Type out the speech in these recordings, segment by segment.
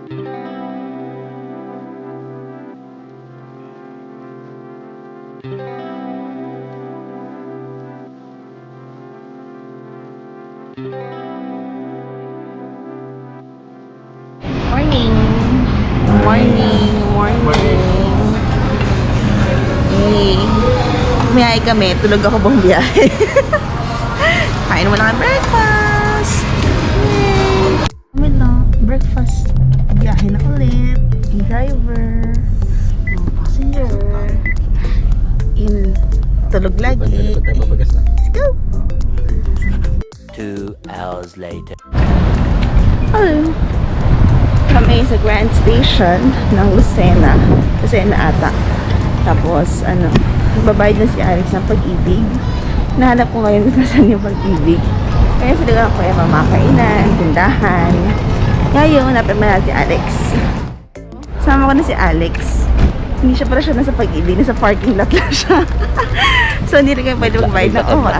Morning! Morning! Hey! Bumiyahe kami. Tulog ako buong biyahe. Kain mo lang ang breakfast! Yay! Kami lang. Breakfast. Biyahe na ulit. Yung driver. Yung passenger. Yung tulog lagi. Let's go! 2 hours later. Hello! Kami sa Grand Station ng Lucena. Lucena ata. Tapos, babayad na si Alex ng Pag-ibig. Nahanap ko ngayon kung saan yung Pag-ibig. Kaya sila ako kaya mamakainan, tindahan. Ngayon, hanapin mo na si Alex. Sama ko na si Alex. Hindi siya pala nasa Pag-ibig. Nasa parking lot lang siya. So, hindi rin kayo pwede magbayad ng OWA.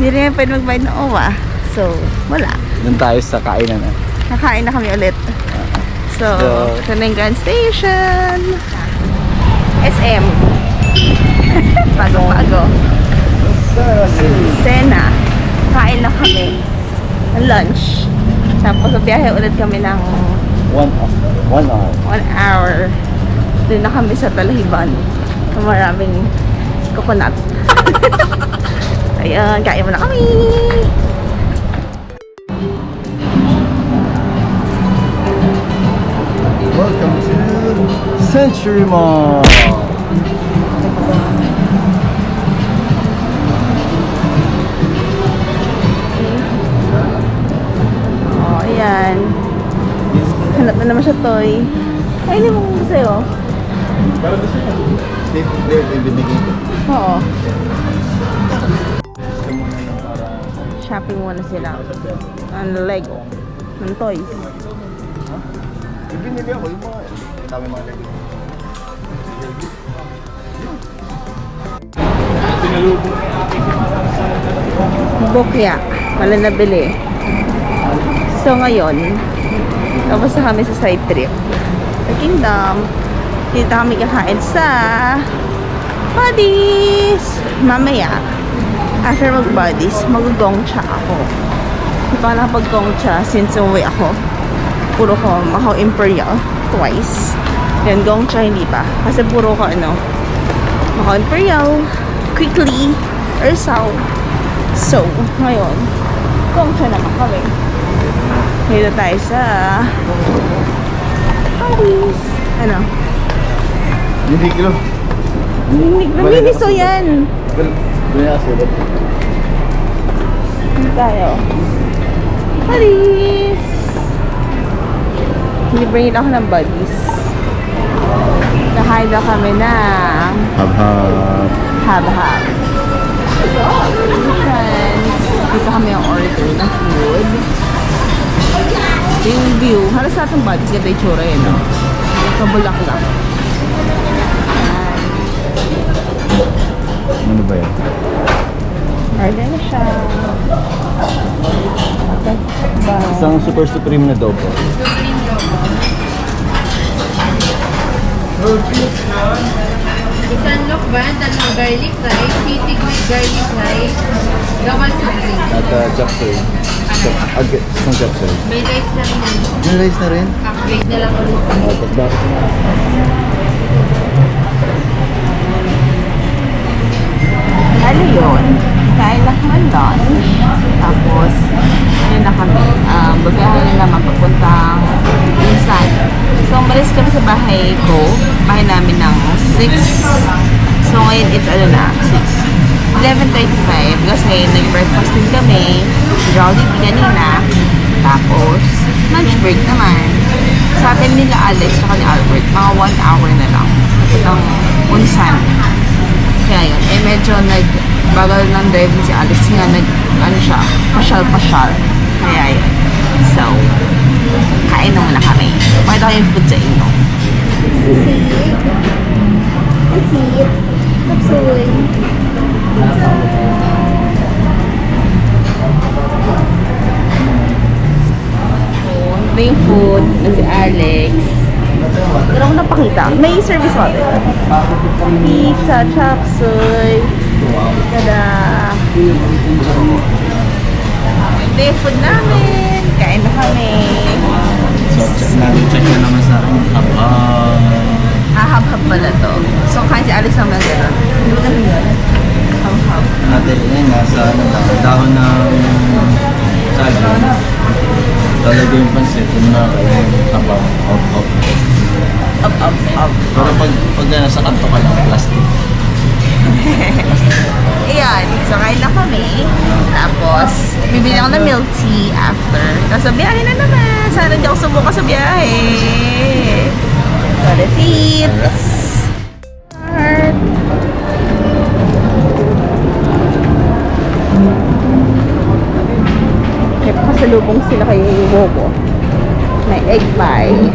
Hindi rin kayo pwede magbayad ng OWA. So, wala. Doon tayo sa kainan. Nakain na kami ulit. So, ito na yung Grand Station. SM. Pago-pago. Sena. Kain na kami. Lunch. Tapos, biyahe ulit kami ng 1 hour. 1 hour. Doon na kami sa Talahiban. Maraming coconut. Ayun, kain mo na kami. Welcome to Century Mall. Oh, ayan. Hanap na naman siya, Toy. Ay, hindi mo gusto sa'yo. Para ba siya? They're binigay ko. Oo. Shopping muna sila. Ang Lego. Ng toys. Binili ako yung mga dami mga Lego. Bokya. Wala nabili. So ngayon, tapos na kami sa side trip. Sa Kingdom. Dito kami kakain sa Buddies. Mamaya, after mag-Buddies, mag-gongcha ako. Hindi pa nakapag-gongcha since umuwi ako. Puro ko Macau Imperial twice. Then gongcha hindi pa. Kasi puro ko Macau Imperial, Quickly, Ursaw. So, ngayon, gongcha naman kami. Dito tayo sa Buddies. Hindi kilo. Namimiso yan. Dito Tayo. Buddies. Libre ako ng Buddies. Nakain na kami ng Hab-hab. hab-hab. Friends, dito kami ang order ng food. Yung view, halos sa atong Buddies, ganda yung tsura yun, no? Kabulak-lak. Ano ba yan? Order na siya. Isang super supreme na dobo. Isang lokban, tatlong garlic rice, sisig with garlic rice, gawal supreme. At chop suey. Isang chop suey. May rice na rin. May rice na rin? Upgrade na lang ulit. Tapos bakit na? Ano yun? Kain na kami lunch. Tapos, yun na kami. Bagahan na naman papuntang Insan. So, umalis kami sa bahay ko. Bahay namin ng 6. So, ngayon it's 6. 11:35. Because ngayon nag-breakfast din kami. Jollibee kanina. Tapos, lunch break naman. Sa atin nila Alex at ni Albert, mga 1 hour na lang. Papuntang Unsan. Kaya yun, medyo nagbagal ng driving si Alex nga siya, pasyal-pasyal. Kaya yun. So, kain na muna kami. Pakita ko yung food sa inyo. Sisig. Kapsuy. Ito yung food na si Alex. Pero ako napakita. May service water. Pizza, chop suey. Tada! Ito yung food namin. Kain na kami. Check na naman sa akin. Hahab-hab pala to. So, kain si Alex naman gano'n. Hindi mo namin yun. Hab-hab. Ate, yun, nasa ano lang, dahon ng saging. Lalagay yung pansit, yung mga tabang, up. Up. Pero pag nasa kanto ka lang, plastic. Ayan. So, kain na kami. Tapos, bibili ako ng milk tea after. Tapos, biyahe na naman. Sana hindi ako sumuka sa biyahe. So, that's it. Start. May pasalubong sila kay Bobo. May egg pie.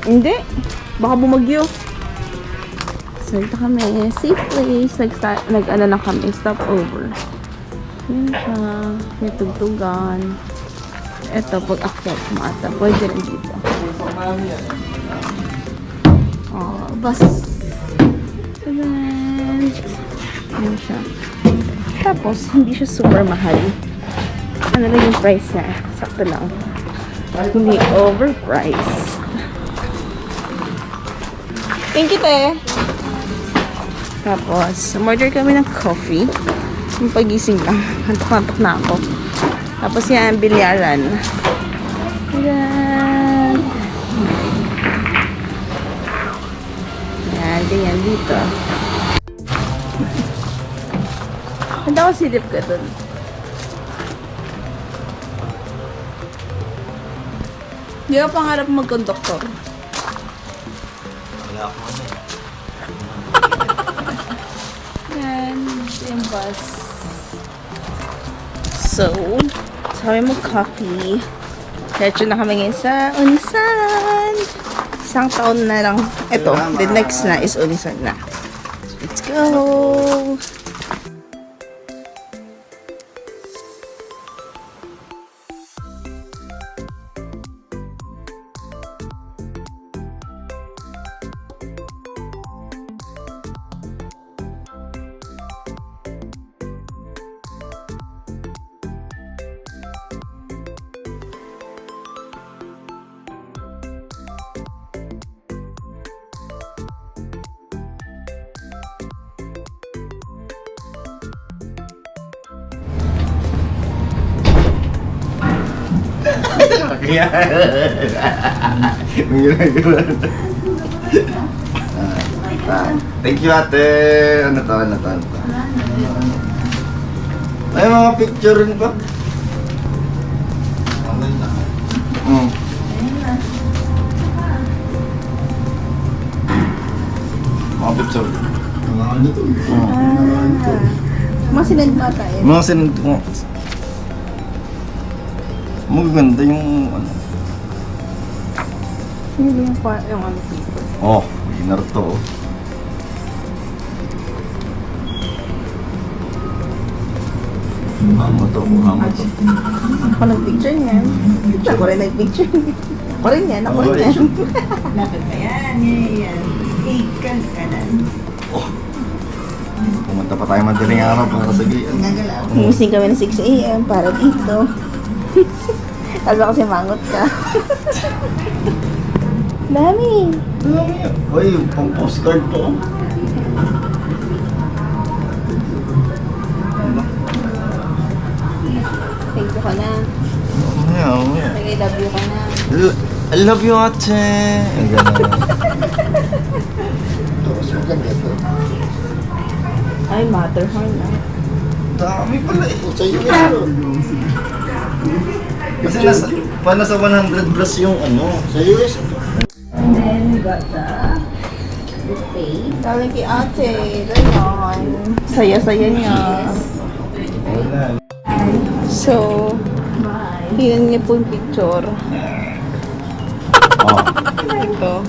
Hindi. Baka bumagyo. So, ito kami. Safe place. Nag-ano na kami. Stop over. Yun siya. May tugtugan. Ito, pag-akyat mata. Pwede rin dito. Oh, bus. Event. Yun siya. Tapos, hindi siya super mahal. Ano lang yung price niya? Sakto lang. Hindi overpriced. Thank you, te. Tapos, umorder kami ng coffee. Yung pagising lang. Hantok-hantok na ako. Tapos yan, bilyaran. Yan. Yan, ganyan dito. Handa ko silip ka dun. Di ba pangarap mag-conductor? Wala ako ano eh. Yan, ito yung bus. So kami mag-coffee. Diretso na kami ngayon sa Unisan. Isang taon na lang. Ito, the next na is Unisan na. Let's go! Kaya. Ang ginagawa. Thank you, ate. Ano to? May mga picture rin ba? Mga picture. Ano to? Mga sinend mata eh. Mga sinend mo. Maganda yung ano. Hindi yung ano dito. Oh, winner to. Hama to. Ako nag-picture niyan. Ako rin nag-picture. Ako rin yan. Dapat ba yan? Yan. Ikan kanan. Oh. Pumunta pa tayo madaling araw para sa giyan. Nagalaw. Humising kami ng 6 a.m. para dito. Tapos ako si mangot ka. Dami. Uy, pang postcard po. Thank you ka na. Mamaya. I love you ka na. I love you, ate. Ang gano'n. Tapos maganda ito. Ay, Matterhorn na. Dami pala eh. Sa US ito. Kasi nasa 100 plus yung ano. Sa US ito. And then, we got the buffet. Galing kay ate. Gayon. Saya-saya niya. Wala. So, yun niya po yung picture. Oh. Ito.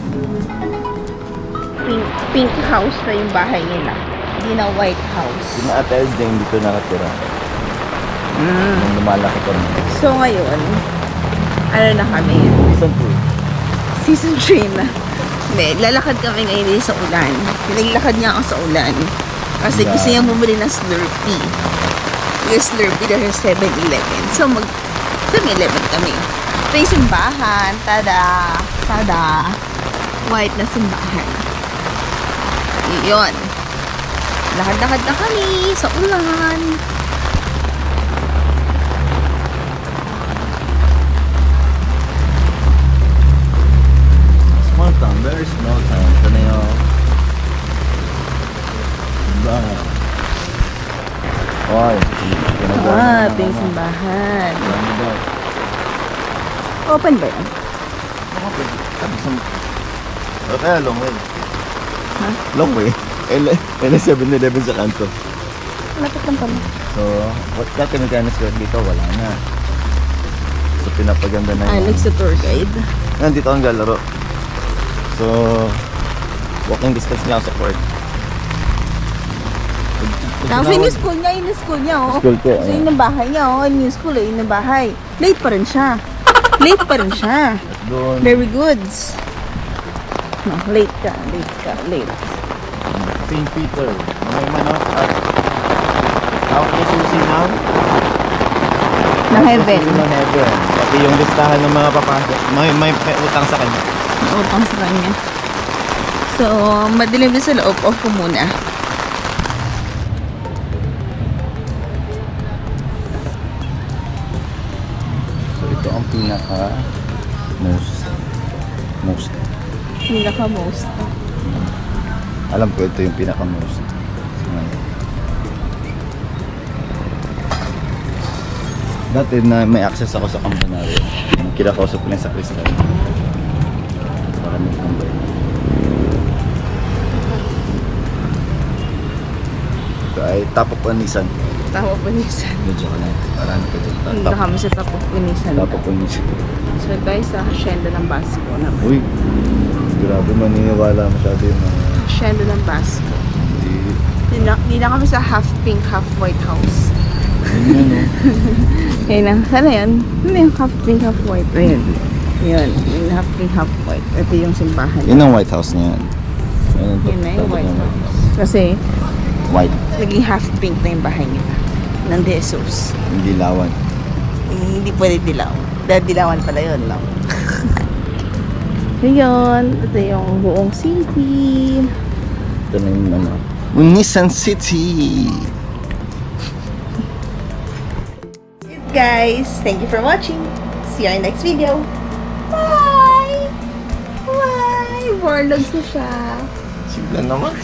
Pink house na yung bahay nila. Hindi na white house. Yung ate Elding dito nakatira. Nung lumalaki kami. So, ngayon, ano na kami? Season 2. Season 3 na. Hindi, lalakad kami ngayon din sa ulan. Pinaglakad niya ako sa ulan. Kasi gusto niya bumili ng Slurpee. Yung Slurpee dahil 7-Eleven. So, 7-Eleven kami. Ito yung simbahan. Tada! Tada! White na simbahan. Yun. Lakad-lakad na kami sa ulan. Small town, very small town. Ito na yung... Diba? Oy. Ito yung simbahan. Open ba yan? Okay, long way. Ha? Long way. L 7-Eleven sa kanto. Lapit lang kami. So, dati nagkanas ko dito, wala na. So, pinapaganda na yung... Alex, the tour guide. Nandito ang galaro. So, walking distance niya ako sa court. Kasi yung school niya, yung school niya, oh. School ko, So, yun ang bahay niya, oh. Yung school, eh, yun ang bahay. Late pa rin siya. Late pa rin siya. Doon. Very good. No, late ka. Late. St. Peter. May manok at... Tawag niya susi ng... Na heaven. Susi ng heaven. Pati yung listahan ng mga papasok. May utang sa kanya. Utang sa kanya. So, madilim din sa loob. Off ko muna. So, ito ang pinaka... Most. Pinaka-most. Alam ko ito yung pinaka-most. Dati na may access ako sa Campanaro. Kinakausap ko lang sa Crystal. Maraming number. Ito ay top of Nissan. Tawa po nisan. Medyo ka na. Marami ka dyan. Dito kami sa Tapo Punisan. Top of Nissan. So, guys, sa Hacienda ng Basco naman. Uy! Grabe, maniniwala masyado yung mga... Hacienda ng Basco. Hindi. Hindi na kami sa half pink, half white house. Yun yun, no? Ayun na. Sana yan? Ano yung half pink, half white? Ayun. Yun. Yung half pink, half white. Ito yung simbahan. Yun ang White House niya yan. Yun na yung white house. Kasi, White. naging half pink na yung bahay nila. Ng De Jesus. Hindi lawan. Hindi pwede dilaw. Dahil dilawan pala yun, no? Yun. Ito yung buong city. Ito na yung ano. Nissan City! Guys, thank you for watching. See you in next video. Bye! Bye! Warlogs na siya. Sigla naman.